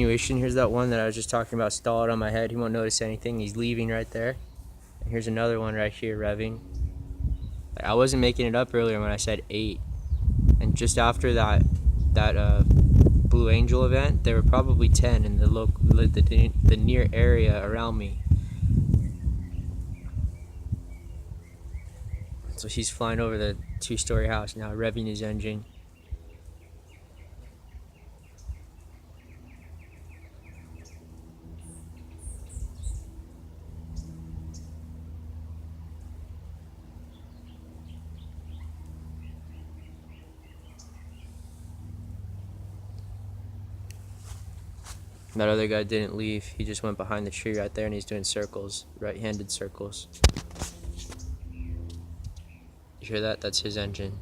Here's that one that I was just talking about stalled on my head. He won't notice anything. He's leaving right there. And here's another one right here revving. I wasn't making it up earlier when I said 8. And just after that Blue Angel event, there were probably 10 in the near area around me. So he's flying over the 2-story house now, revving his engine. That other guy didn't leave. He just went behind the tree right there and he's doing circles, right-handed circles. You hear that? That's his engine.